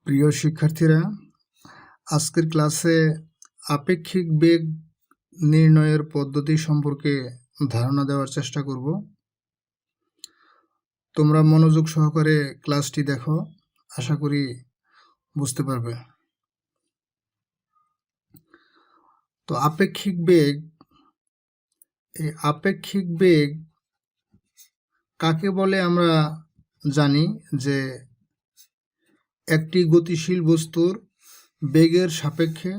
প্রিয় শিক্ষার্থীরা, আজকের ক্লাসে আপেক্ষিক বেগ নির্ণয়ের পদ্ধতি সম্পর্কে ধারণা দেওয়ার চেষ্টা করব। তোমরা মনোযোগ সহকারে ক্লাসটি দেখো, আশা করি বুঝতে পারবে। তো আপেক্ষিক বেগ কাকে বলে আমরা জানি যে একটি গতিশীল বস্তুর বেগের সাপেক্ষে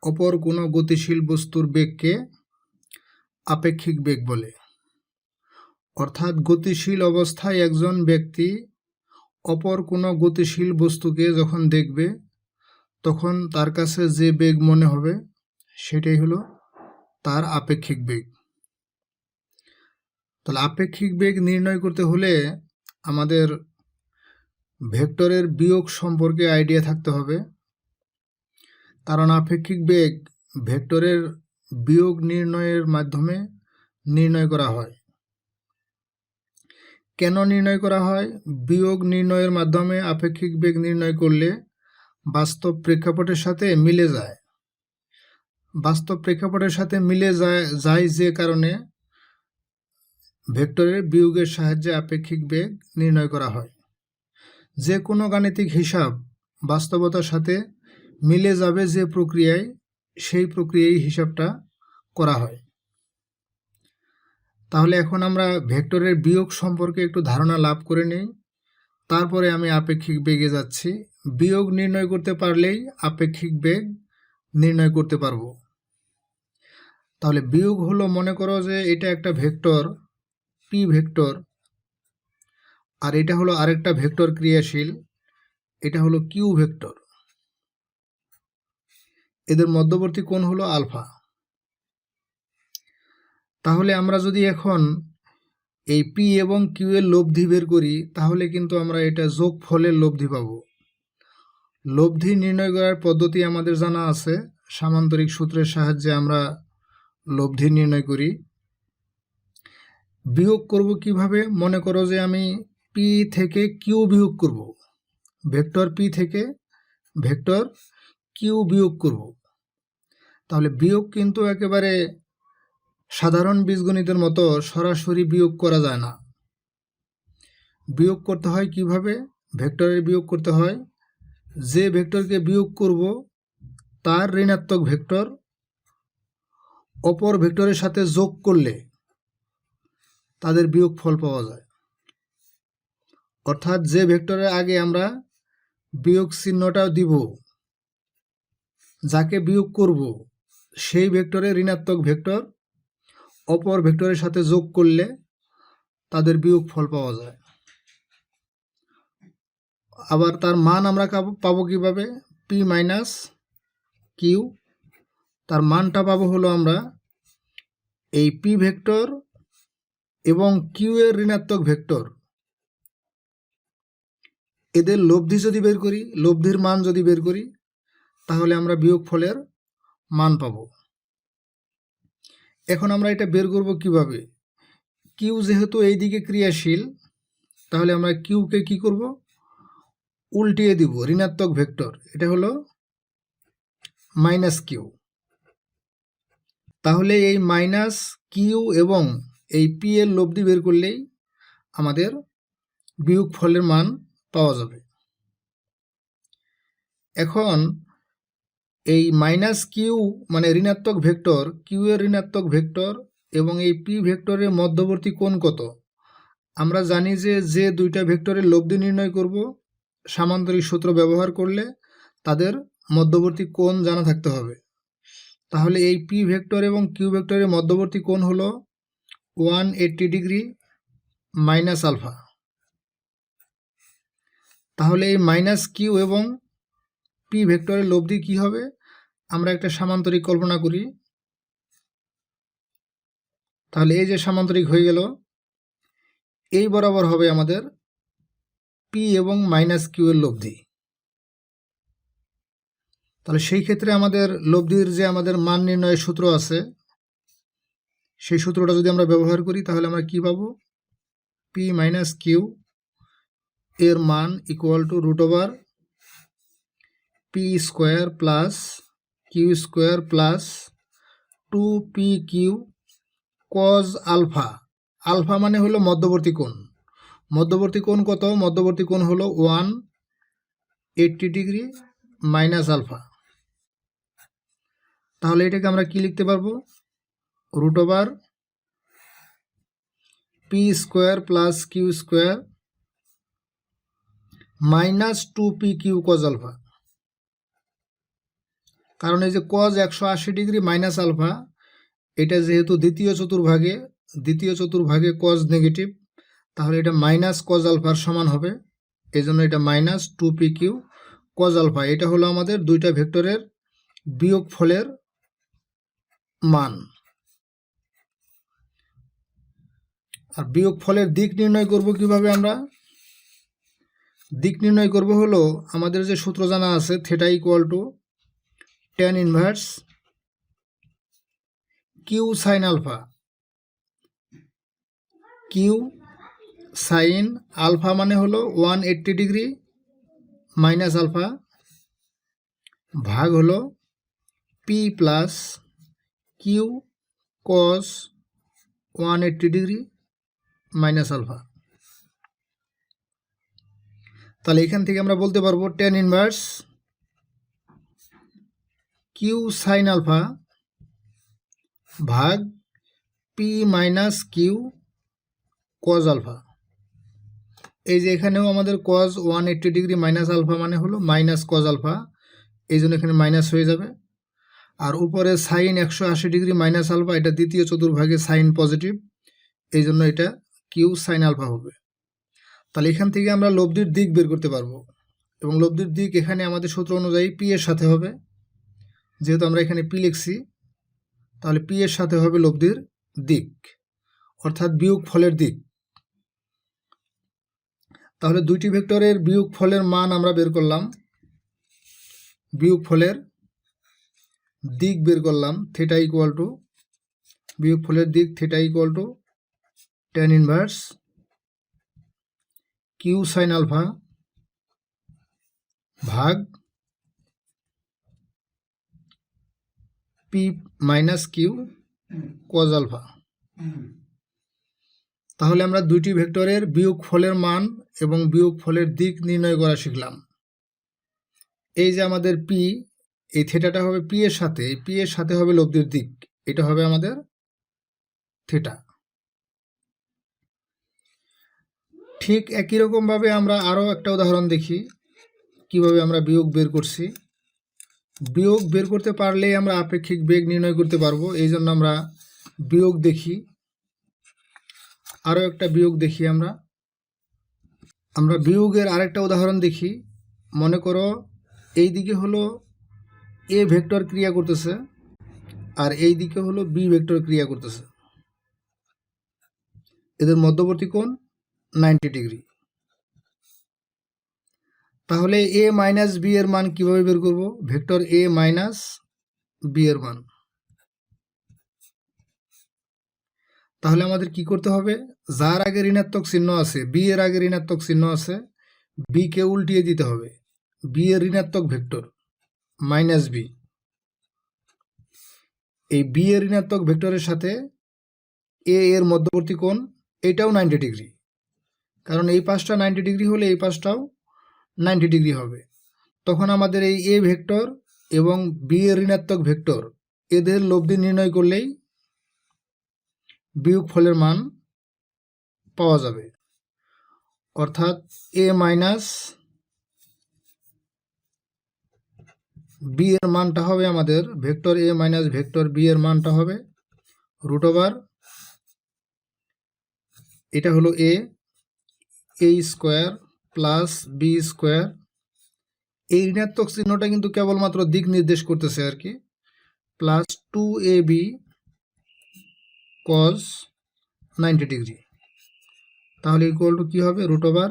অপর কোনো গতিশীল বস্তুর বেগকে আপেক্ষিক বেগ বলে। অর্থাৎ গতিশীল অবস্থায় একজন ব্যক্তি অপর কোনো গতিশীল বস্তুকে যখন দেখবে তখন তার কাছে যে বেগ মনে হবে সেটাই হলো তার আপেক্ষিক বেগ। তাহলে আপেক্ষিক বেগ নির্ণয় করতে হলে আমাদের ভেক্টরের বিয়োগ সম্পর্কে আইডিয়া থাকতে হবে, কারণ আপেক্ষিক বেগ ভেক্টরের বিয়োগ নির্ণয়ের মাধ্যমে নির্ণয় করা হয়। কেন নির্ণয় করা হয়? বিয়োগ নির্ণয়ের মাধ্যমে আপেক্ষিক বেগ নির্ণয় করলে বাস্তব প্রেক্ষাপটের সাথে মিলে যায়। বাস্তব প্রেক্ষাপটের সাথে মিলে যায় যে কারণে ভেক্টরের বিয়োগের সাহায্যে আপেক্ষিক বেগ নির্ণয় করা হয়। যে কোনো গাণিতিক হিসাব বাস্তবতার সাথে মিলে যাবে যে প্রক্রিয়ায়, সেই প্রক্রিয়ায় হিসাবটা করা হয়। তাহলে এখন আমরা ভেক্টরের বিয়োগ সম্পর্কে একটু ধারণা লাভ করে নেই, তারপরে আমি আপেক্ষিক বেগে যাচ্ছি। বিয়োগ নির্ণয় করতে পারলেই আপেক্ষিক বেগ নির্ণয় করতে পারবো। তাহলে বিয়োগ হলো, মনে করো যে এটা একটা ভেক্টর পি ভেক্টর, আর এটা হলো আরেকটা ভেক্টর ক্রিয়াশীল, এটা হলো কিউ ভেক্টর। এদের মধ্যবর্তী কোণ হলো আলফা। তাহলে আমরা যদি এখন এই পি এবং কিউ এর লব্ধি বের করি তাহলে কিন্তু আমরা এটা যোগফলের লব্ধি পাব। লব্ধি নির্ণয় করার পদ্ধতি আমাদের জানা আছে, সামান্তরিক সূত্রের সাহায্যে আমরা লব্ধি নির্ণয় করি। বিয়োগ করব কিভাবে? মনে করো যে আমি পি থেকে কিউ বিয়োগ করব, ভেক্টর পি থেকে ভেক্টর কিউ বিয়োগ করব। তাহলে বিয়োগ কিন্তু একেবারে সাধারণ বীজগণিতের মতো সরাসরি বিয়োগ করা যায় না। বিয়োগ করতে হয় কিভাবে? ভেক্টরের বিয়োগ করতে হয়, যে ভেক্টরকে বিয়োগ করব তার ঋণাত্মক ভেক্টর অপর ভেক্টরের সাথে যোগ করলে তাদের বিয়োগফল পাওয়া যায়। অর্থাৎ যে ভেক্টরের আগে আমরা বিয়োগ চিহ্নটা দিব, যাকে বিয়োগ করব সেই ভেক্টরের ঋণাত্মক ভেক্টর অপর ভেক্টরের সাথে যোগ করলে তাদের বিয়োগফল পাওয়া যায়। আবার তার মান আমরা পাবো কিভাবে? পি মাইনাস কিউ, তার মানটা পাবো হলো আমরা এই পি ভেক্টর এবং কিউ এর ঋণাত্মক ভেক্টর, এদের লব্ধি যদি বের করি, লব্ধির মান যদি বের করি তাহলে আমরা বিয়োগফলের মান পাব। এখন আমরা এটা বের করব কিভাবে? কিউ যেহেতু এই দিকে ক্রিয়াশীল, তাহলে আমরা কিউকে কি করব? উল্টিয়ে দিব, ঋণাত্মক ভেক্টর, এটা হলো মাইনাস কিউ। তাহলে এই মাইনাস কিউ এবং এই পি এর লব্ধি বের করলেই আমাদের বিয়োগফলের মান পাওয়া যাবে। এখন এই মাইনাস কিউ মানে ঋণাত্মক ভেক্টর, কিউ এর ঋণাত্মক ভেক্টর এবং এই পি ভেক্টরের মধ্যবর্তী কোণ কত? আমরা জানি যে দুইটা ভেক্টরের লব্ধি নির্ণয় করব সামান্তরিক সূত্র ব্যবহার করলে তাদের মধ্যবর্তী কোণ জানা থাকতে হবে। তাহলে এই পি ভেক্টর এবং কিউ ভেক্টরের মধ্যবর্তী কোণ হলো 180 ডিগ্রি মাইনাস আলফা। তাহলে এই মাইনাস কিউ এবং পি ভেক্টরের লব্ধি কি হবে? আমরা একটা সামান্তরিক কল্পনা করি। তাহলে এই যে সামান্তরিক হয়ে গেল, এই বরাবর হবে আমাদের পি এবং মাইনাস কিউ এর লব্ধি। তাহলে সেই ক্ষেত্রে আমাদের লব্ধির যে আমাদের মান নির্ণয়ের সূত্র আছে, সেই সূত্রটা যদি আমরা ব্যবহার করি তাহলে আমরা কি পাবো? পি মাইনাস কিউ এর মান equal to √/, P square plus Q square plus 2pq cos alpha. Alpha মানে হলো মধ্যবর্তী কোণ। মধ্যবর্তী কোণ কত? মধ্যবর্তী কোণ হলো 180 ডিগ্রি মাইনাস আলফা। তাহলে এটাকে আমরা কি লিখতে পারবো? Root over P square plus Q square minus 2pq cos alpha. কারণ এই যে কজ 180 ডিগ্রি মাইনাস আলফা, এটা যেহেতু দ্বিতীয় চতুর্ভাগে কজ নেগেটিভ, তাহলে এটা মাইনাস কজ আলফার সমান হবে। এই জন্য এটা মাইনাস 2pq কজ আলফা। এটা হলো আমাদের দুইটা ভেক্টরের বিয়োগফলের মান। আর বিয়োগফলের দিক নির্ণয় করব কিভাবে? আমরা দিক নির্ণয় করব হলো আমাদের যে সূত্র জানা আছে, theta equal to tan inverse Q sine alpha. Q sine alpha মানে হলো 180 ডিগ্রি মাইনাস আলফা ভাগ হলো P plus Q cos 180 degree minus alpha. তাহলে এখান থেকে আমরা বলতে পারবো tan inverse Q sine alpha ভাগ P minus Q cos alpha. এই যে এখানেও আমাদের কজ 180 ডিগ্রি মাইনাস আলফা মানে হলো মাইনাস কজ আলফা, এই জন্য এখানে মাইনাস হয়ে যাবে। আর উপরে সাইন 180 ডিগ্রি মাইনাস আলফা, এটা দ্বিতীয় চতুর্ভাগে সাইন পজিটিভ, এই জন্য এটা কিউ সাইন আলফা হবে। তাহলে এখান থেকে আমরা লব্ধির দিক বের করতে পারবো, এবং লব্ধির দিক এখানে আমাদের সূত্র অনুযায়ী পি এর সাথে হবে। যেহেতু আমরা এখানে পি লিখছি, তাহলে পি এর সাথে হবে লব্ধির দিক, অর্থাৎ বিয়োগ ফলের দিক। তাহলে দুইটি ভেক্টরের বিয়োগ ফলের মান আমরা বের করলাম। বিয়োগ ফলের দিক বের করলাম, থিটা ইকুয়াল টু, বিয়োগ ফলের দিক theta equal to tan inverse Q sine alpha ভাগ P minus Q cos alpha. তাহলে আমরা দুইটি ভেক্টরের বিয়োগ ফলের মান এবং বিয়োগ ফলের দিক নির্ণয় করা শিখলাম। এই যে আমাদের পি, এই থিটাটা হবে পি এর সাথে, এই পি এর সাথে হবে লব্ধির দিক, এটা হবে আমাদের থিটা। ঠিক একই রকমভাবে আমরা আরও একটা উদাহরণ দেখি কিভাবে আমরা বিয়োগ বের করছি। বিয়োগ বের করতে পারলেই আমরা আপেক্ষিক বেগ নির্ণয় করতে পারবো, এই জন্য আমরা বিয়োগ দেখি। আরও একটা বিয়োগ দেখি আমরা বিয়োগের আরেকটা উদাহরণ দেখি। মনে করো এই দিকে হলো এ ভেক্টর ক্রিয়া করতেছে, আর এই দিকে হলো বি ভেক্টর ক্রিয়া করতেছে। এদের মধ্যবর্তী কোণ 90 ডিগ্রি। তাহলে এ মাইনাস বি এর মান কিভাবে বের করব? ভেক্টর এ মাইনাস বি এর মান। তাহলে আমাদের কি করতে হবে? যার আগে ঋণাত্মক চিহ্ন আছে, বি এর আগে ঋণাত্মক চিহ্ন আছে, বি কে উল্টিয়ে দিতে হবে। বি এর ঋণাত্মক ভেক্টর মাইনাস বি, এই বি এর ঋণাত্মক ভেক্টরের সাথে এ এর মধ্যবর্তী কোণ এটাও 90 ডিগ্রি, কারণ এই পাশটা 90 ডিগ্রি হলে এই পাশটাও 90 ডিগ্রি হবে। তখন আমাদের এই এ ভেক্টর এবং বি এর ঋণাত্মক ভেক্টর এদের লব্ধি নির্ণয় করলেই বিয়োগ ফলের মান পাওয়া যাবে। অর্থাৎ এ মাইনাস বি এর মানটা হবে আমাদের, ভেক্টর এ মাইনাস ভেক্টর বি এর মানটা হবে রুট ওভার, এটা হলো এ স্কোয়ার প্লাস বি স্কোয়ার। এই ঋণাত্মক চিহ্নটা কিন্তু কেবলমাত্র দিক নির্দেশ করতেছে আর কি, প্লাস 2ab কজ 90 ডিগ্রি। তাহলে ইকুয়াল টু কি হবে? রুট ওভার,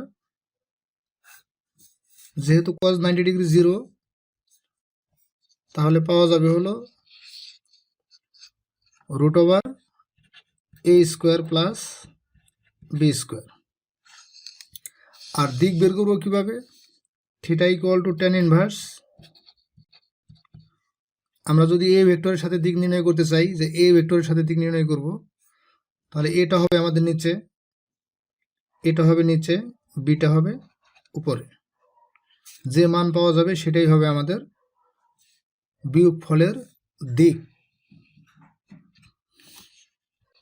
যেহেতু কজ 90 ডিগ্রি 0, তাহলে পাওয়া যাবে হলো root over a square plus B square. আর দিক বের করবো কিভাবে? Theta equal to tan inverse আমরা যদি এ ভেক্টরের সাথে দিক নির্ণয় করতে চাই, যে এ ভেক্টরের সাথে দিক নির্ণয় করব, তাহলে এটা হবে আমাদের নিচে, এটা হবে নিচে, বিটা হবে উপরে। যে মান পাওয়া যাবে সেটাই হবে আমাদের বিয়োগফলের দিক,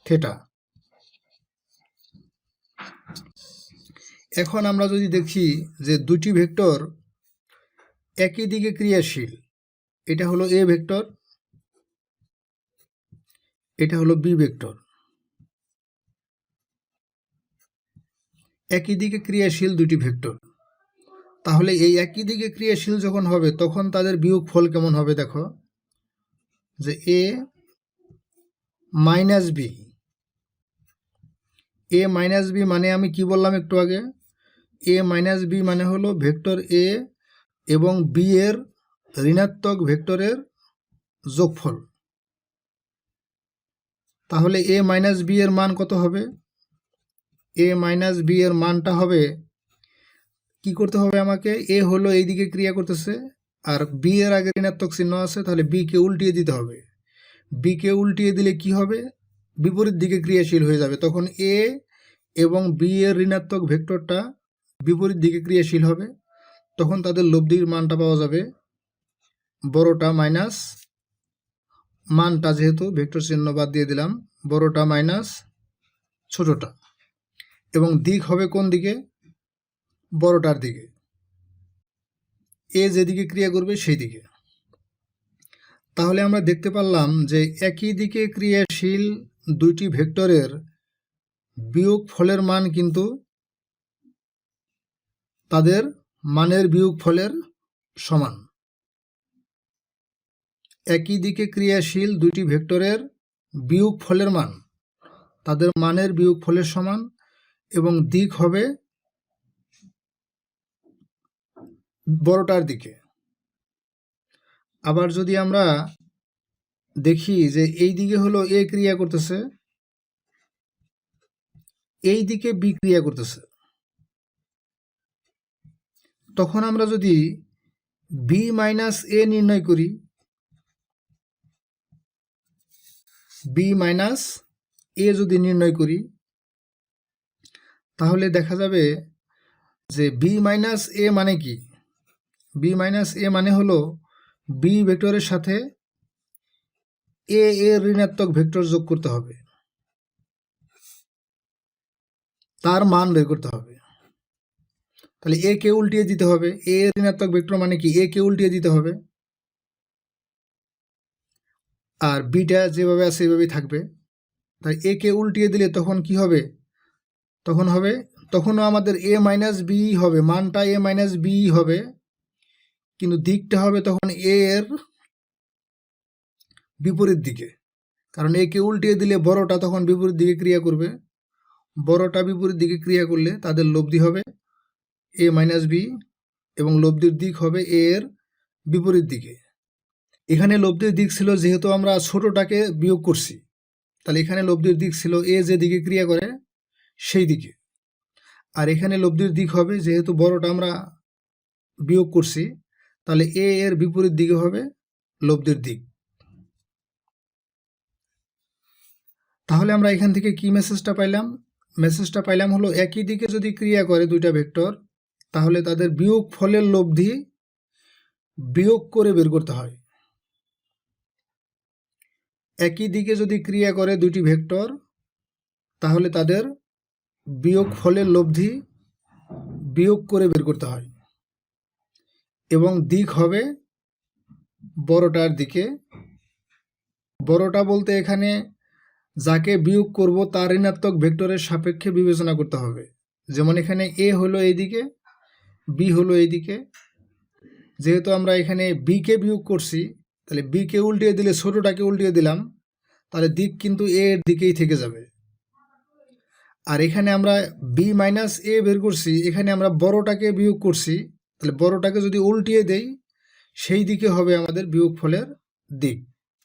থিটা। এখন আমরা যদি দেখি যে দুটি ভেক্টর একই দিকে ক্রিয়াশীল, এটা হলো এ ভেক্টর, এটা হলো বি ভেক্টর, একই দিকে ক্রিয়াশীল দুটি ভেক্টর, তাহলে এই একই দিকে ক্রিয়াশীল যখন হবে তখন তাদের বিয়োগফল কেমন হবে? দেখো, যে এ মাইনাস বি, এ মাইনাস বি মানে আমি কি বললাম একটু আগে? এ মাইনাস বি মানে হলো ভেক্টর এ এবং বি এর ঋণাত্মক ভেক্টরের যোগফল। তাহলে এ মাইনাস বি এর মান কত হবে? এ মাইনাস বি এর মানটা হবে, কি করতে হবে আমাকে? এ হলো এই দিকে ক্রিয়া করতেছে আর বি এর আগে ঋণাত্মক চিহ্ন আছে, তাহলে বি কে উল্টিয়ে দিতে হবে। বি কে উল্টিয়ে দিলে কি হবে? বিপরীত দিকে ক্রিয়াশীল হয়ে যাবে, তখন এ এবং বি এর ঋণাত্মক ভেক্টরটা বিপরীত দিকে ক্রিয়াশীল হবে, তখন তাদের লব্ধির মানটা পাওয়া যাবে বড়টা মাইনাস, মানটা যেহেতু ভেক্টর চিহ্ন বাদ দিয়ে দিলাম, বড়টা মাইনাস ছোটটা, এবং দিক হবে কোন দিকে? বড়টার দিকে, এ যেদিকে ক্রিয়া করবে সেই দিকে। তাহলে আমরা দেখতে পারলাম যে একই দিকে ক্রিয়াশীল দুইটি ভেক্টরের বিয়োগফলের মান কিন্তু তাদের মানের বিয়োগফলের সমান। একই দিকে ক্রিয়াশীল দুইটি ভেক্টরের বিয়োগফলের মান তাদের মানের বিয়োগফলের সমান, এবং দিক হবে বড়টার দিকে। আবার যদি আমরা দেখি যে এই দিকে হলো এ ক্রিয়া করতেছে, এই দিকে বি ক্রিয়া করতেছে, তখন আমরা যদি বি মাইনাস এ নির্ণয় করি, বি মাইনাস এ যদি নির্ণয় করি, তাহলে দেখা যাবে যে বি মাইনাস এ মানে কি? বি মাইনাস এ মানে হলো বি ভেক্টরের সাথে এ এর ঋণাত্মক ভেক্টর যোগ করতে হবে, তার মান বের করতে হবে। তাহলে এ কে উল্টিয়ে দিতে হবে, এ এর ঋণাত্মক ভেক্টর মানে কি? এ কে উল্টিয়ে দিতে হবে, আর বিটা যেভাবে আছে সেভাবেই থাকবে। তাই এ কে উল্টিয়ে দিলে তখন কি হবে? তখনও আমাদের এ মাইনাস বি হবে, মানটা এ মাইনাস বি হবে, কিন্তু দিকটা হবে তখন এ এর বিপরীত দিকে, কারণ এ কে উল্টিয়ে দিলে বড়টা তখন বিপরীত দিকে ক্রিয়া করবে, বড়টা বিপরীত দিকে ক্রিয়া করলে তাদের লব্ধি হবে এ মাইনাস বি, এবং লব্ধির দিক হবে এ এর বিপরীত দিকে। এখানে লব্ধির দিক ছিল, যেহেতু আমরা ছোটটাকে বিয়োগ করছি, তাহলে এখানে লব্ধির দিক ছিল এ যে দিকে ক্রিয়া করে সেই দিকে, আর এখানে লব্ধির দিক হবে, যেহেতু বড়টা আমরা বিয়োগ করছি, তাহলে এ এর বিপরীত দিকে হবে লব্ধির দিক। তাহলে আমরা এখান থেকে কি মেসেজটা পাইলাম? মেসেজটা পাইলাম হলো একই দিকে যদি ক্রিয়া করে দুইটা ভেক্টর, তাহলে তাদের বিয়োগ ফলের লব্ধি বিয়োগ করে বের করতে হয়। একই দিকে যদি ক্রিয়া করে দুটি ভেক্টর, তাহলে তাদের বিয়োগ ফলের লব্ধি বিয়োগ করে বের করতে হয়, এবং দিক হবে বড়টার দিকে। বড়টা বলতে এখানে যাকে বিয়োগ করব তার ঋণাত্মক ভেক্টরের সাপেক্ষে বিবেচনা করতে হবে। যেমন এখানে এ হলো এইদিকে, বি হলো এইদিকে, যেহেতু আমরা এখানে বি কে বিয়োগ করছি, তাহলে বি কে উল্টিয়ে দিলে ছোটটাকে উল্টিয়ে দিলাম, তাহলে দিক কিন্তু এ এর দিকেই থেকে যাবে। আর এখানে আমরা বি মাইনাস এ বের করছি, এখানে আমরা বড়টাকে বিয়োগ করছি, তাহলে বড়টাকে যদি উল্টিয়ে দেই সেই দিকে হবে আমাদের বিয়োগফলের দিক।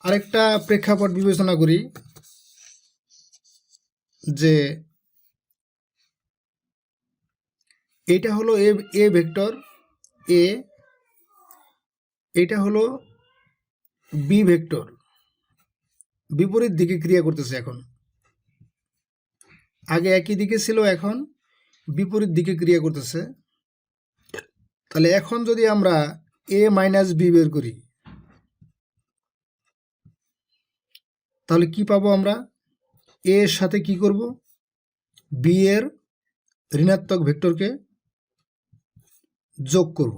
আরেকটা প্রেক্ষাপট বিবেচনা করি, যে এটা হলো এ ভেক্টর এ, এটা হলো বি ভেক্টর বিপরীত দিকে ক্রিয়া করতেছে। এখন আগে একই দিকে ছিল, এখন বিপরীত দিকে ক্রিয়া করতেছে। তাহলে এখন যদি আমরা এ মাইনাস বি বের করি, তাহলে কি পাবো আমরা? এ এর সাথে কি করব? বি এর ঋণাত্মক ভেক্টরকে যোগ করব,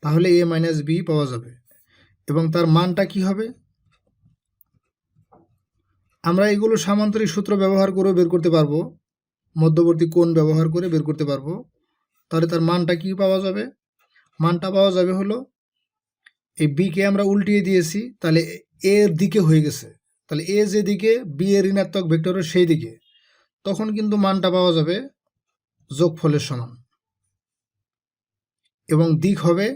তাহলে এ মাইনাস বি পাওয়া যাবে। এবং তার মানটা কি হবে? আমরা এগুলো সামান্তরিক সূত্র ব্যবহার করে বের করতে পারবো, মধ্যবর্তী কোণ ব্যবহার করে বের করতে পারবো। তাহলে তার মানটা কি পাওয়া যাবে? মানটা পাওয়া যাবে হলো, এই বিকে আমরা উল্টিয়ে দিয়েছি, তাহলে এর দিকে হয়ে গেছে। তাহলে এ যে দিকে, বি এর ঋণাত্মক ভেক্টরের সেই দিকে, তখন কিন্তু মানটা পাওয়া যাবে যোগফলের সমান। এবং দিক হবে,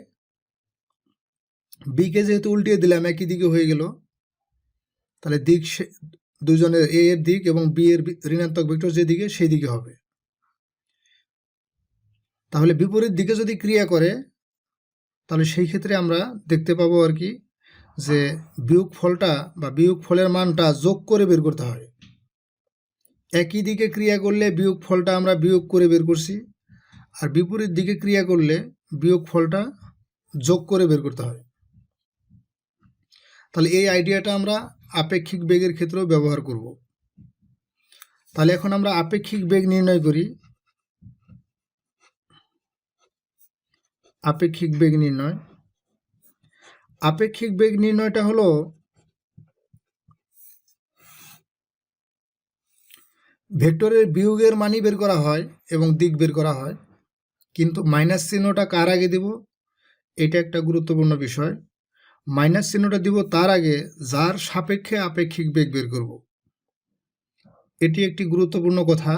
বিকে যেহেতু উল্টিয়ে দিলাম একই দিকে হয়ে গেল, তাহলে দিক দুজনের, এ এর দিক এবং বি এর ঋণাত্মক ভেক্টর যে দিকে সেই দিকে হবে। তাহলে বিপরীত দিকে যদি ক্রিয়া করে, তাহলে সেই ক্ষেত্রে আমরা দেখতে পাবো আর কি, যে বিয়োগ ফলটা বা বিয়োগ ফলের মানটা যোগ করে বের করতে হয়। একই দিকে ক্রিয়া করলে বিয়োগ ফলটা আমরা বিয়োগ করে বের করছি, আর বিপরীত দিকে ক্রিয়া করলে বিয়োগ ফলটা যোগ করে বের করতে হয়। তাহলে এই আইডিয়াটা আমরা আপেক্ষিক বেগের ক্ষেত্রেও ব্যবহার করব। তাহলে এখন আমরা আপেক্ষিক বেগ নির্ণয় করি। আপেক্ষিক বেগ নির্ণয়, আপেক্ষিক বেগ নির্ণয়টা হলো ভেক্টরের বিয়োগের মানই বের করা হয় এবং দিক বের করা হয়, কিন্তু মাইনাস চিহ্নটা কার আগে দিব এটা একটা গুরুত্বপূর্ণ বিষয়। মাইনাস চিহ্নটা দিব তার আগে যার সাপেক্ষে আপেক্ষিক বেগ বের করব, এটি একটি গুরুত্বপূর্ণ কথা।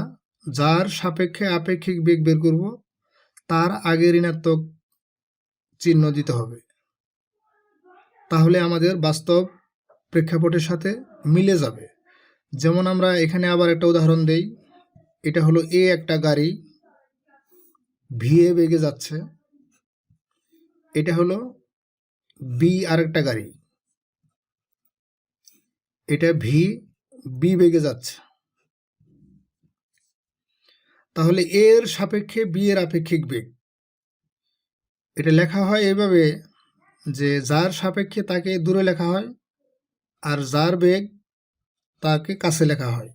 যার সাপেক্ষে আপেক্ষিক বেগ বের করব তার আগে ঋণাত্মক চিহ্ন দিতে হবে, তাহলে আমাদের বাস্তব প্রেক্ষাপটের সাথে মিলে যাবে। যেমন আমরা এখানে আবার একটা উদাহরণ দেই। এটা হলো এ একটা গাড়ি ভিএ বেগে যাচ্ছে, এটা হলো বি আরেকটা গাড়ি, এটা ভি বি বেগে যাচ্ছে। তাহলে এর সাপেক্ষে বি এর আপেক্ষিক বেগ, এটা লেখা হয় এভাবে যে যার সাপেক্ষে তাকে দূরে লেখা হয় আর যার বেগ তাকে কাছে লেখা হয়।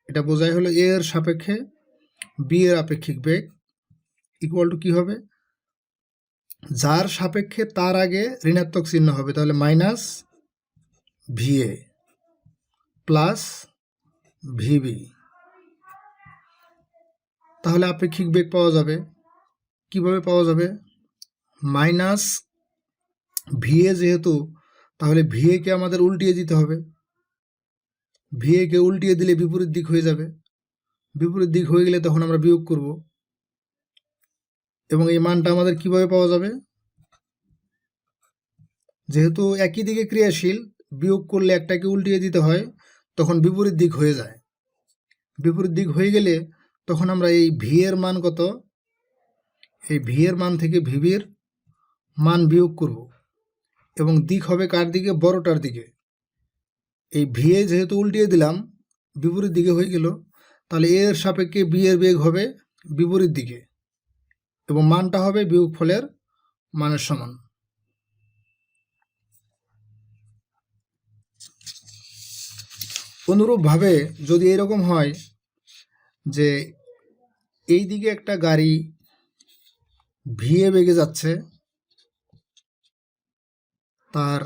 এটা বোঝায় হলো এর সাপেক্ষে বি এর আপেক্ষিক বেগ ইকুয়াল টু কি হবে? যার সাপেক্ষে তার আগে ঋণাত্মক চিহ্ন হবে, তাহলে মাইনাস ভিএ প্লাস ভিবি। তাহলে আপেক্ষিক বেগ পাওয়া যাবে। কিভাবে পাওয়া যাবে? মাইনাস ভিএ যেহেতু, তাহলে ভিএ কে আমাদের উল্টিয়ে দিতে হবে। ভিএ কে উল্টিয়ে দিলে বিপরীত দিক হয়ে যাবে, বিপরীত দিক হয়ে গেলে তখন আমরা বিয়োগ করব। এবং এই মানটা আমাদের কিভাবে পাওয়া যাবে? যেহেতু একই দিকে ক্রিয়াশীল, বিয়োগ করলে একটাকে উল্টিয়ে দিতে হয়, তখন বিপরীত দিক হয়ে যায়। বিপরীত দিক হয়ে গেলে তখন আমরা এই ভি এর মান কত, এই ভি এর মান থেকে ভিবির মান বিয়োগ করব, এবং দিক হবে কার দিকে? বড়টার দিকে। এই ভি এ যেহেতু উল্টিয়ে দিলাম, বিপরীত দিকে হয়ে গেল, তাহলে এর সাপেক্ষে বি এর বেগ হবে বিপরীত দিকে এবং মানটা হবে বিয়োগ ফলের মানের সমান। অনুরূপভাবে যদি এরকম হয় যে এই দিকে একটা গাড়ি ভিএ বেগে যাচ্ছে, তার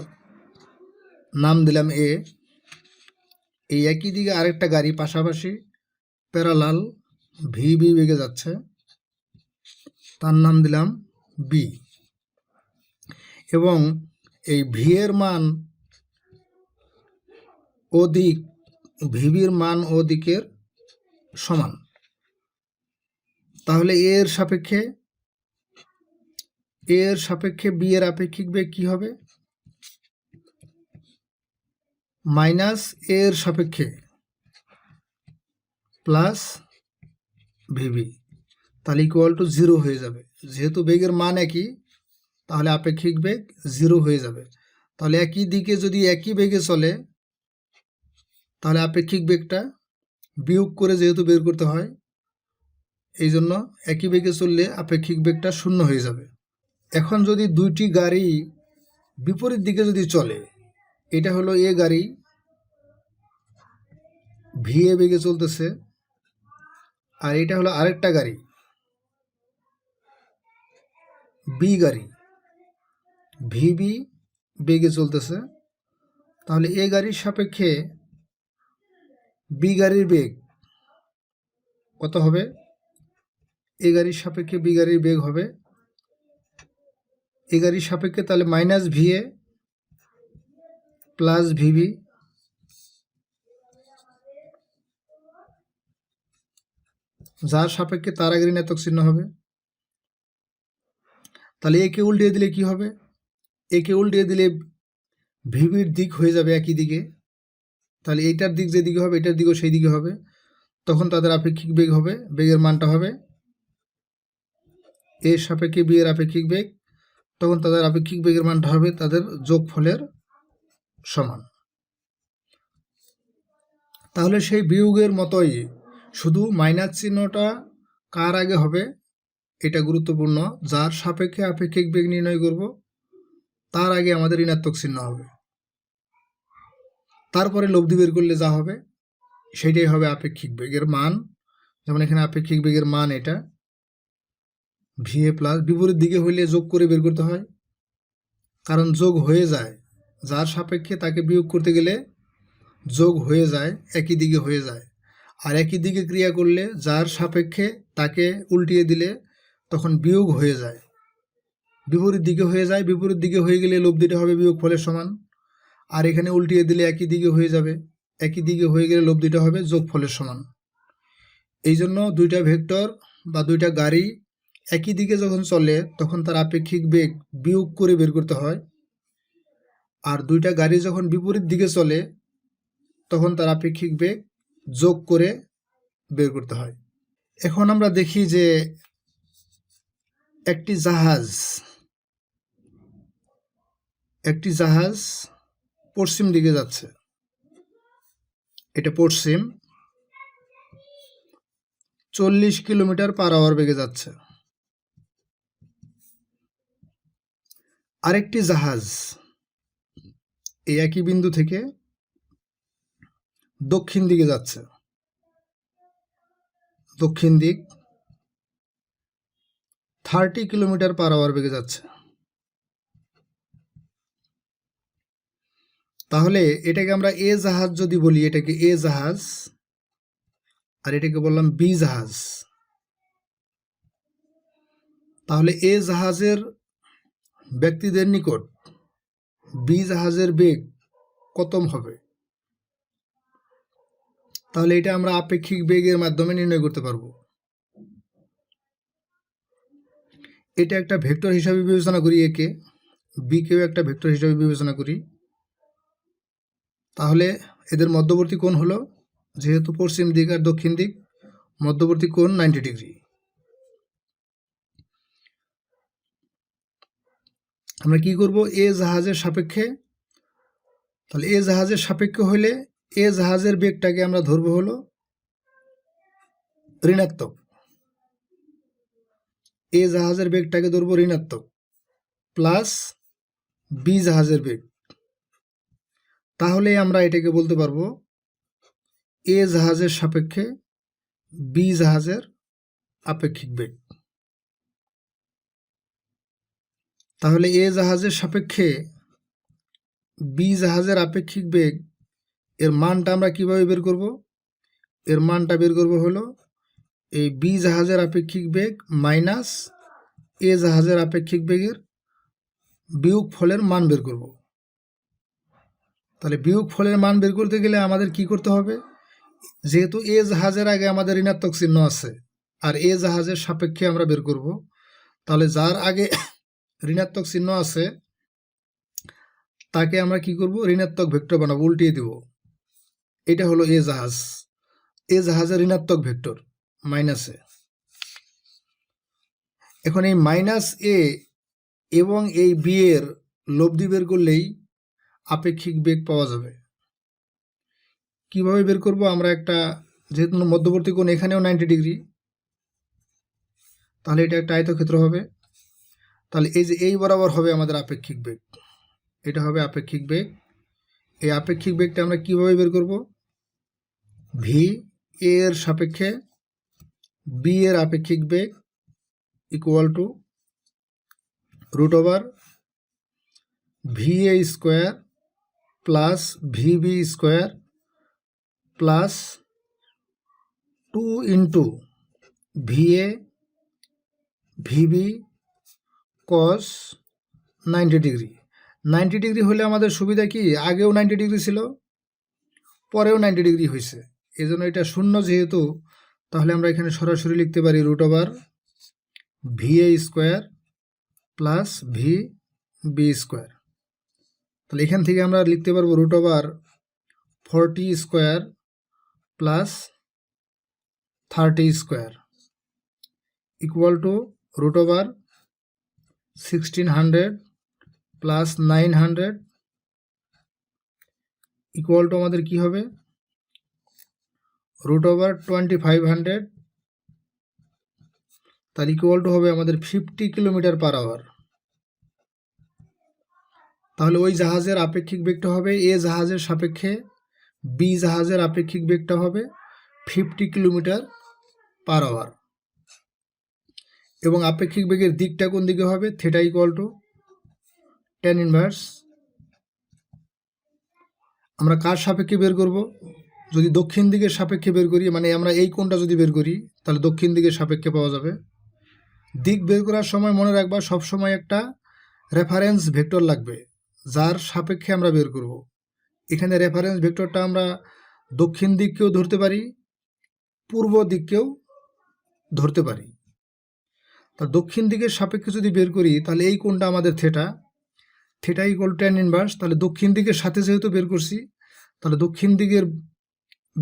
নাম দিলাম এ, এই একই দিকে আরেকটা গাড়ি পাশাপাশি প্যারালাল ভিবি বেগে যাচ্ছে, তার নাম দিলাম বি, এবং এই ভি এর মান ও দিক ভিবির মান ও দিকের সমান। তাহলে এর সাপেক্ষে বি এর আপেক্ষিক বেগ কি হবে? মাইনাস এর সাপেক্ষে প্লাস ভিবি, তাহলে ইকুয়াল টু 0 হয়ে যাবে। যেহেতু বেগের মান একই, তাহলে আপেক্ষিক বেগ 0 হয়ে যাবে। তাহলে একই দিকে যদি একই বেগে চলে তাহলে আপেক্ষিক বেগটা বিয়োগ করে যেহেতু বের করতে হয়, এই জন্য একই বেগে চললে আপেক্ষিক বেগটা শূন্য হয়ে যাবে। এখন যদি দুইটি গাড়ি বিপরীত দিকে যদি চলে, এটা হলো এ গাড়ি ভি এ বেগে চলতেছে, আর এটা হলো আরেকটা গাড়ি বি গাড়ি ভিবি বেগে চলতেছে, তাহলে এ গাড়ির সাপেক্ষে বি গাড়ির বেগ কত হবে? এ গাড়ির সাপেক্ষে বি গাড়ির বেগ হবে এ গাড়ির সাপেক্ষে তাহলে minus V A plus VB, যার সাপেক্ষে তার আগে ঋণাত্মক চিহ্ন হবে। তাহলে একে উল্টিয়ে দিলে কি হবে? একে উল্টিয়ে দিলে ভিবির দিক হয়ে যাবে একই দিকে, তাহলে এইটার দিক যেদিকে হবে এটার দিকও সেই দিকে হবে, তখন তাদের আপেক্ষিক বেগ হবে, বেগের মানটা হবে এর সাপেক্ষে বি এর আপেক্ষিক বেগ, তখন তাদের আপেক্ষিক বেগের মানটা হবে তাদের যোগফলের সমান। তাহলে সেই বিয়োগের মতোই শুধু মাইনাস চিহ্নটা কার আগে হবে এটা গুরুত্বপূর্ণ, যার সাপেক্ষে আপেক্ষিক বেগ নির্ণয় করব তার আগে আমাদের ঋণাত্মক চিহ্ন হবে, তারপরে লব্ধি বের করলে যা হবে সেটাই হবে আপেক্ষিক বেগের মান। যেমন এখানে আপেক্ষিক বেগের মান এটা ভি এ প্লাস, বিপরীত দিকে হইলে যোগ করে বের করতে হয়, কারণ যোগ হয়ে যায়, যার সাপেক্ষে তাকে বিয়োগ করতে গেলে যোগ হয়ে যায়, একই দিকে হয়ে যায়। আর একই দিকে ক্রিয়া করলে যার সাপেক্ষে তাকে উল্টিয়ে দিলে তখন বিয়োগ হয়ে যায়, বিপরীত দিকে হয়ে যায়, বিপরীত দিকে হয়ে গেলে লব্ধিটা হবে বিয়োগ ফলের সমান। আর এখানে উল্টিয়ে দিলে একই দিকে হয়ে যাবে, একই দিকে হয়ে গেলে লব্ধিটা হবে যোগফলের সমান। এই জন্য দুইটা ভেক্টর বা দুইটা গাড়ি একই দিকে যখন চলে তখন তার আপেক্ষিক বেগ বিয়োগ করে বের করতে হয়, আর দুইটা গাড়ি যখন বিপরীত দিকে চলে তখন তার আপেক্ষিক বেগ যোগ করে বের করতে হয়। এখন আমরা দেখি যে একটি জাহাজ পশ্চিম দিকে যাচ্ছে, এটা পশ্চিম 40 কিলোমিটার/আওয়ার বেগে যাচ্ছে। আরেকটি জাহাজ এই একই বিন্দু থেকে দক্ষিণ দিকে যাচ্ছে, দক্ষিণ দিক 30 কিলোমিটার/আওয়ার বেগে যাচ্ছে। তাহলে এটাকে আমরা এ জাহাজ যদি বলি, এটাকে এ জাহাজ, আর এটাকে বললাম বি জাহাজ, তাহলে এ জাহাজের ব্যক্তিদের নিকট বি জাহাজের বেগ কত হবে? তাহলে এটা আমরা আপেক্ষিক বেগের মাধ্যমে নির্ণয় করতে পারবো। এটা একটা ভেক্টর হিসাবে বিবেচনা করি, একে বিকেও একটা ভেক্টর হিসাবে বিবেচনা করি। তাহলে এদের মধ্যবর্তী কোণ হলো, যেহেতু পশ্চিম দিক আর দক্ষিণ দিক, মধ্যবর্তী কোণ 90 ডিগ্রি। আমরা কি করব? এ জাহাজের সাপেক্ষে, তাহলে এ জাহাজের সাপেক্ষে হলে এ জাহাজের বেগটাকে আমরা ধরবো হলো ঋণাত্মক, এ জাহাজের বেগটাকে ধরবো ঋণাত্মক প্লাস বি জাহাজের বেগ। তাহলে আমরা এটাকে বলতে পারবো এ জাহাজের সাপেক্ষে বি জাহাজের আপেক্ষিক বেগ। তাহলে এ জাহাজের সাপেক্ষে বি জাহাজের আপেক্ষিক বেগ এর মানটা আমরা কিভাবে বের করব? এর মানটা বের করব হলো এই বি জাহাজের আপেক্ষিক বেগ মাইনাস এ জাহাজের আপেক্ষিক বেগের বিয়োগ ফলের মান বের করব। তাহলে বিয়োগ ফলের মান বের করতে গেলে আমাদের কি করতে হবে? যেহেতু এ জাহাজের আগে আমাদের ঋণাত্মক চিহ্ন আছে আর এ জাহাজের সাপেক্ষে আমরা বের করব, তাহলে যার আগে ঋণাত্মক চিহ্ন আছে তাকে আমরা কি করব? ঋণাত্মক ভেক্টর বানাবো, উল্টিয়ে দিব। এটা হলো এ জাহাজ, এ জাহাজের ঋণাত্মক ভেক্টর মাইনাস এ। এখন এই মাইনাস এ এবং এই বি এর লব্ধি বের করলেই আপেক্ষিক বেগ পাওয়া যাবে। কিভাবে বের করব? আমরা একটা, যেহেতু মধ্যবর্তী কোণ এখানেও 90 ডিগ্রি, তাহলে এটা একটা আয়তক্ষেত্র হবে। তাহলে এই যে এই বরাবর হবে আমাদের আপেক্ষিক বেগ, এটা হবে আপেক্ষিক বেগ। এই আপেক্ষিক বেগটা আমরা কিভাবে বের করব? ভি এ এর সাপেক্ষে বি এর আপেক্ষিক বেগ equal to root over V A square plus V B square plus 2 into V A V B cos 90 degree. 90 degree হলে আমাদের সুবিধা কি? আগেও 90 ডিগ্রি ছিল, পরেও 90 ডিগ্রি হয়েছে, এই জন্য এটা শূন্য যেহেতু, তাহলে আমরা এখানে সরাসরি লিখতে পারি root over V A square plus V B square. তাহলে এখান থেকে আমরা লিখতে পারবো root over 40 square plus 30 square equal to root over 1600 plus 900 equal to আমাদের কি হবে? রুট ওভার 2500, তার ইকুয়াল টু হবে আমাদের 50 কিলোমিটার পার আওয়ার। তাহলে ওই জাহাজের আপেক্ষিক বেগটা হবে, এ জাহাজের সাপেক্ষে বি জাহাজের আপেক্ষিক বেগটা হবে 50 কিলোমিটার পার আওয়ার, এবং আপেক্ষিক বেগের দিকটা কোন দিকে হবে? Theta equal to tan inverse. আমরা কার সাপেক্ষে বের করব? যদি দক্ষিণ দিকের সাপেক্ষে বের করি, মানে আমরা এই কোণটা যদি বের করি, তাহলে দক্ষিণ দিকের সাপেক্ষে পাওয়া যাবে। দিক বের করার সময় মনে রাখবা সবসময় একটা রেফারেন্স ভেক্টর লাগবে, যার সাপেক্ষে আমরা বের করব। এখানে রেফারেন্স ভেক্টরটা আমরা দক্ষিণ দিককেও ধরতে পারি, পূর্ব দিককেও ধরতে পারি। তা দক্ষিণ দিকের সাপেক্ষে যদি বের করি, তাহলে এই কোণটা আমাদের theta, theta equal tan inverse. তাহলে দক্ষিণ দিকের সাথে যেহেতু বের করছি, তাহলে দক্ষিণ দিকের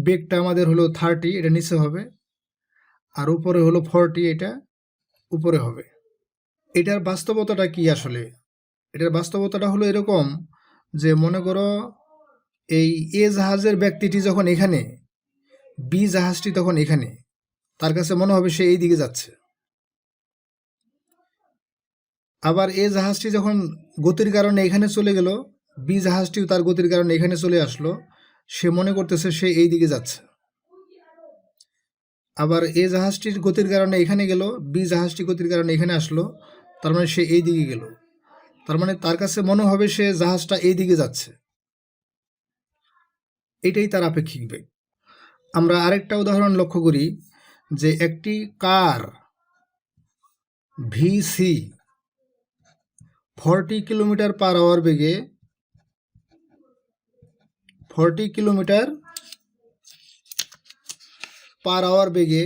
বেগটা আমাদের হলো 30, এটা নিচে হবে, আর উপরে হলো 40, এটা উপরে হবে। এটার বাস্তবতাটা কি আসলে? এটার বাস্তবতাটা হলো এরকম যে, মনে করো এই এ জাহাজের ব্যক্তিটি যখন এখানে, বি জাহাজটি তখন এখানে, তার কাছে মনে হবে সে এই দিকে যাচ্ছে। আবার এ জাহাজটি যখন গতির কারণে এখানে চলে গেল, বি জাহাজটিও তার গতির কারণে এখানে চলে আসলো, সে মনে করতেছে সে এই দিকে যাচ্ছে। আবার এ জাহাজটির গতির কারণে এখানে গেল, বি জাহাজটি গতির কারণে এখানে আসলো, তার মানে সে এই দিকে গেল, তার মানে তার কাছে মনে হবে সে জাহাজটা এই দিকে যাচ্ছে। এটাই তার আপেক্ষিক বেগ। আমরা আরেকটা উদাহরণ লক্ষ্য করি যে, একটি কার ভিসি 40 কিলোমিটার পার আওয়ার বেগে 40 কিলোমিটার পার আওয়ার বেগে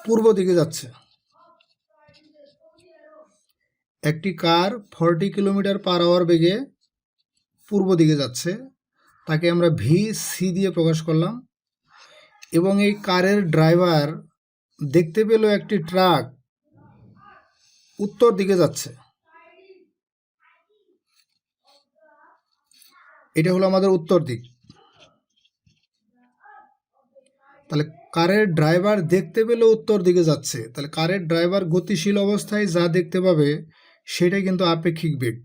পূর্ব দিকে যাচ্ছে। একটি কার 40 কিলোমিটার পার আওয়ার বেগে পূর্ব দিকে যাচ্ছে, তাকে আমরা ভিসি দিয়ে প্রকাশ করলাম, এবং এই কারের ড্রাইভার দেখতে পেল একটি ট্রাক উত্তর দিকে যাচ্ছে। এটা হলো আমাদের উত্তর দিক। তাহলে কারের ড্রাইভার দেখতে পেলে উত্তর দিকে যাচ্ছে, তাহলে কারের ড্রাইভার গতিশীল অবস্থায় যা দেখতে পাবে সেটা কিন্তু আপেক্ষিক বেগ।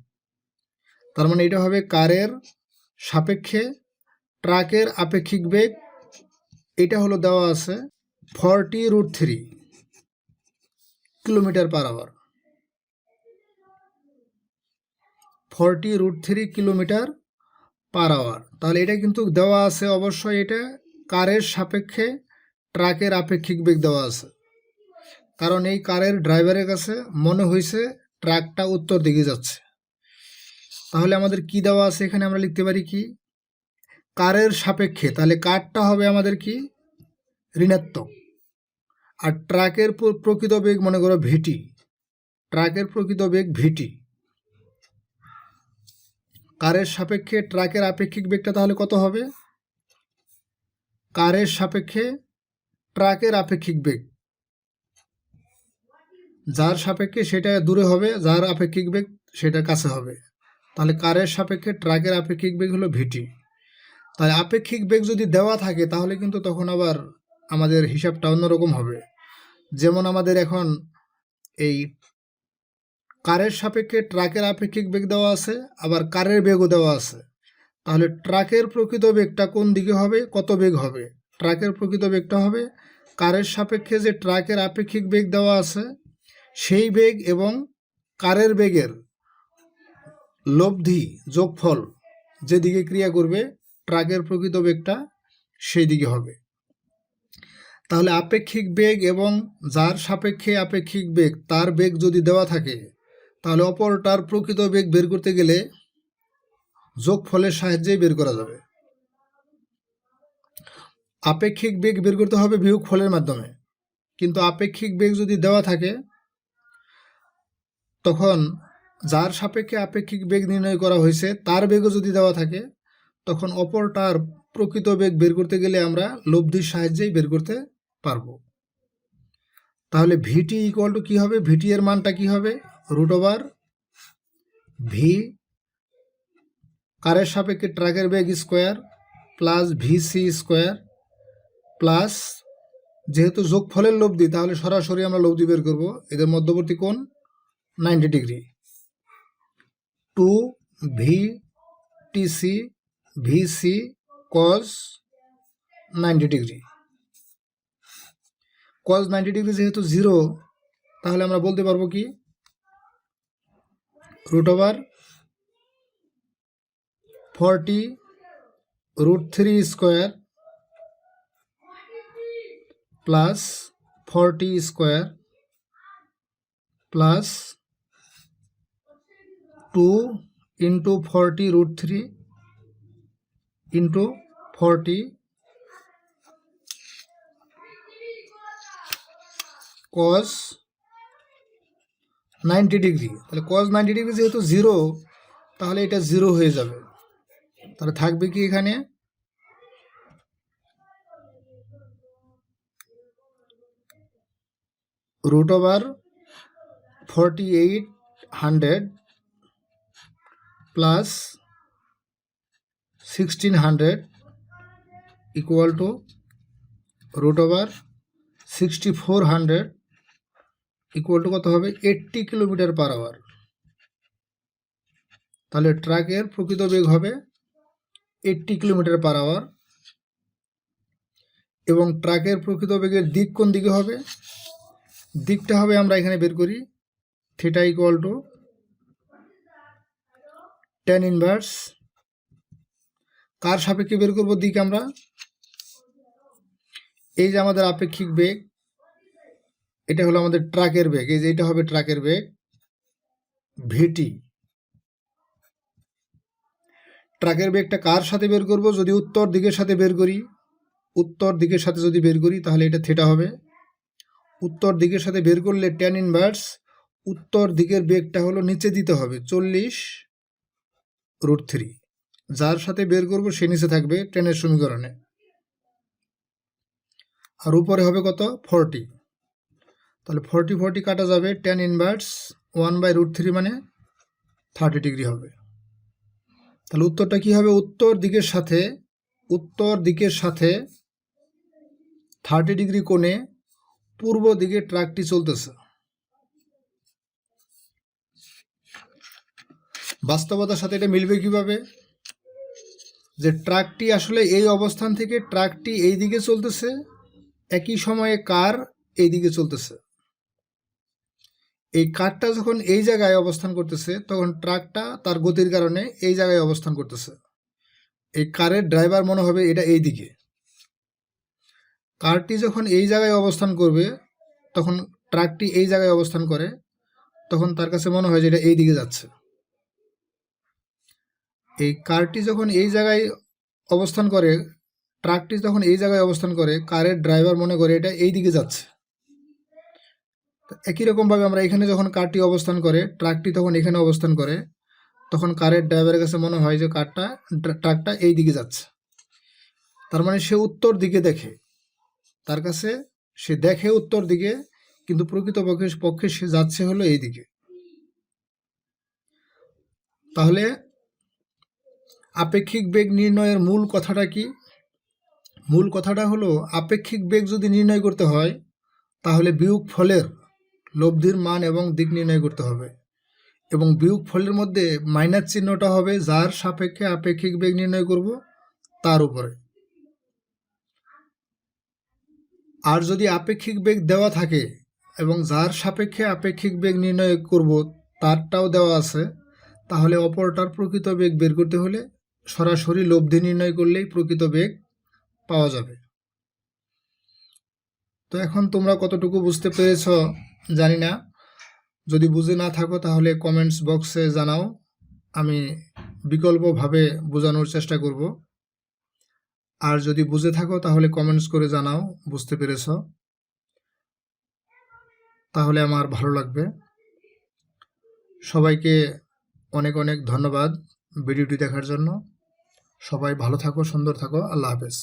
তার মানে এটা হবে কারের সাপেক্ষে ট্রাকের আপেক্ষিক বেগ। এটা হলো দেওয়া আছে 40√3 kilometre per hour, 40√3 kilometre per hour. তাহলে এটা কিন্তু দেওয়া আছে, অবশ্যই এটা কারের সাপেক্ষে ট্রাকের আপেক্ষিক বেগ দেওয়া আছে, কারণ এই কারের ড্রাইভারের কাছে মনে হয়েছে ট্রাকটা উত্তর দিকে যাচ্ছে। তাহলে আমাদের কি দেওয়া আছে এখানে? আমরা লিখতে পারি কি, কারের সাপেক্ষে, তাহলে কারটা হবে আমাদের কি ঋণাত্মক, আর ট্রাকের প্রকৃত বেগ মনে করো ভিটি, ট্রাকের প্রকৃত বেগ ভিটি। কারের সাপেক্ষে ট্রাকের আপেক্ষিক বেগটা তাহলে কত হবে? কারের সাপেক্ষে ট্রাকের আপেক্ষিক বেগ, যার সাপেক্ষে সেটা দূরে হবে, যার আপেক্ষিক বেগ সেটা কাছে হবে। তাহলে কারের সাপেক্ষে ট্রাকের আপেক্ষিক বেগ হলো ভিটি। তাহলে আপেক্ষিক বেগ যদি দেওয়া থাকে তাহলে কিন্তু তখন আবার আমাদের হিসাবটা অন্যরকম হবে। যেমন আমাদের এখন এই কারের সাপেক্ষে ট্রাকের আপেক্ষিক বেগ দেওয়া আছে, আবার কারের বেগও দেওয়া আছে। তাহলে ট্রাকের প্রকৃত বেগটা কোন দিকে হবে, কত বেগ হবে? ট্রাকের প্রকৃত বেগটা হবে কারের সাপেক্ষে যে ট্রাকের আপেক্ষিক বেগ দেওয়া আছে সেই বেগ এবং কারের বেগের লব্ধি যোগফল যেদিকে ক্রিয়া করবে ট্রাকের প্রকৃত বেগটা সেই দিকে হবে। তাহলে আপেক্ষিক বেগ এবং যার সাপেক্ষে আপেক্ষিক বেগ তার বেগ যদি দেওয়া থাকে তাহলে অপরটার প্রকৃত বেগ বের করতে গেলে যোগফলের সাহায্যেই বের করা যাবে। আপেক্ষিক বেগ বের করতে হবে বিয়োগফলের মাধ্যমে, কিন্তু আপেক্ষিক বেগ যদি দেওয়া থাকে তখন যার সাপেক্ষে আপেক্ষিক বেগ নির্ণয় করা হয়েছে তার বেগও যদি দেওয়া থাকে তখন অপরটার প্রকৃত বেগ বের করতে গেলে আমরা লব্ধির সাহায্যেই বের করতে পারবো। তাহলে ভিটি ইকুয়াল টু কী হবে? ভিটি এর মানটা কি হবে? রুট ওভার ভি কারের সাপেক্ষে ট্রাকের বেগ square plus VC square plus, যেহেতু যোগফলের লব্ধি তাহলে সরাসরি আমরা লব্ধি বের করব, এদের মধ্যবর্তী কোণ 90 degree, 2 V TC VC cos 90 degree. Cos 90 degree যেহেতু 0 তাহলে আমরা বলতে পারবো কি root over 40 root 3 square plus 40 square plus 2 into 40 root 3 into 40 cos 90 degree. তাহলে কজ 90 ডিগ্রি যেহেতু 0 তাহলে এটা 0 হয়ে যাবে। তাহলে থাকবে কি এখানে root over 4800 plus 1600 equal to root over 6400 equal to কত হবে? 80 কিলোমিটার পার আওয়ার। তাহলে ট্রাকের প্রকৃত বেগ হবে 80 কিলোমিটার পার আওয়ার এবং ট্রাকের প্রকৃত বেগের দিক কোন দিকে হবে? দিকটা হবে আমরা এখানে বের করি theta equal to tan inverse কার সাপেক্ষে বের করব দিক আমরা? এই যে আমাদের আপেক্ষিক বেগ এটা হলো আমাদের ট্রাকের বেগ, এই যে এটা হবে ট্রাকের বেগ ভিটি। ট্রাকের বেগটা কার সাথে বের করব? যদি উত্তর দিকের সাথে বের করি, উত্তর দিকের সাথে যদি বের করি তাহলে এটা থিটা হবে। উত্তর দিকের সাথে বের করলে tan ইনভার্স উত্তর দিকের বেগটা হলো নিচে দিতে হবে 40 রুট 3, যার সাথে বের করব সে নিচে থাকবে টেনের সমীকরণে, আর উপরে হবে কত? 40। তাহলে 40 কাটা যাবে, tan ইনভার্স 1/√3 মানে 30 ডিগ্রি হবে। তাহলে উত্তরটা কি হবে? উত্তর দিকের সাথে 30 ডিগ্রি কোণে পূর্ব দিকে ট্রাকটি চলতেছে। বাস্তবতার সাথে এটা মিলবে কিভাবে? যে ট্রাকটি আসলে এই অবস্থান থেকে ট্রাকটি এই দিকে চলতেছে, একই সময়ে কার এই দিকে চলতেছে। এই কারটা যখন এই জায়গায় অবস্থান করতেছে তখন ট্রাকটা তার গতির কারণে এই জায়গায় অবস্থান করতেছে। এই কারের ড্রাইভার মনে হবে এটা এই দিকে। কারটি যখন এই জায়গায় অবস্থান করবে তখন ট্রাকটি এই জায়গায় অবস্থান করে, তখন তার কাছে মনে হয় যে এটা এই দিকে যাচ্ছে। এই কারটি যখন এই জায়গায় অবস্থান করে, ট্রাকটি যখন এই জায়গায় অবস্থান করে, কারের ড্রাইভার মনে করে এটা এই দিকে যাচ্ছে। একই রকমভাবে আমরা এখানে যখন কারটি অবস্থান করে, ট্রাকটি তখন এখানে অবস্থান করে, তখন কারের ড্রাইভারের কাছে মনে হয় যে ট্রাকটা এই দিকে যাচ্ছে। তার মানে সে উত্তর দিকে দেখে, তার কাছে সে দেখে উত্তর দিকে, কিন্তু প্রকৃতপক্ষে পক্ষে সে যাচ্ছে হলো এই দিকে। তাহলে আপেক্ষিক বেগ নির্ণয়ের মূল কথাটা কি? মূল কথাটা হলো আপেক্ষিক বেগ যদি নির্ণয় করতে হয় তাহলে বিয়োগফলের লব্ধির মান এবং দিক নির্ণয় করতে হবে, এবং বিয়োগফলের মধ্যে মাইনাস চিহ্নটা হবে যার সাপেক্ষে আপেক্ষিক বেগ নির্ণয় করব তার উপরে। আর যদি আপেক্ষিক বেগ দেওয়া থাকে এবং যার সাপেক্ষে আপেক্ষিক বেগ নির্ণয় করব তারটাও দেওয়া আছে, তাহলে অপরটার প্রকৃত বেগ বের করতে হলে সরাসরি লব্ধি নির্ণয় করলেই প্রকৃত বেগ পাওয়া যাবে। তো এখন তোমরা কতটুকু বুঝতে পেরেছ জানি না। যদি বুঝে না থাকো তাহলে কমেন্টস বক্সে জানাও, আমি বিকল্পভাবে বোঝানোর চেষ্টা করব। আর যদি বুঝে থাকো তাহলে কমেন্টস করে জানাও বুঝতে পেরেছ, তাহলে আমার ভালো লাগবে। সবাইকে অনেক অনেক ধন্যবাদ ভিডিওটি দেখার জন্য। সবাই ভালো থাকো, সুন্দর থাকো। আল্লাহ হাফেজ।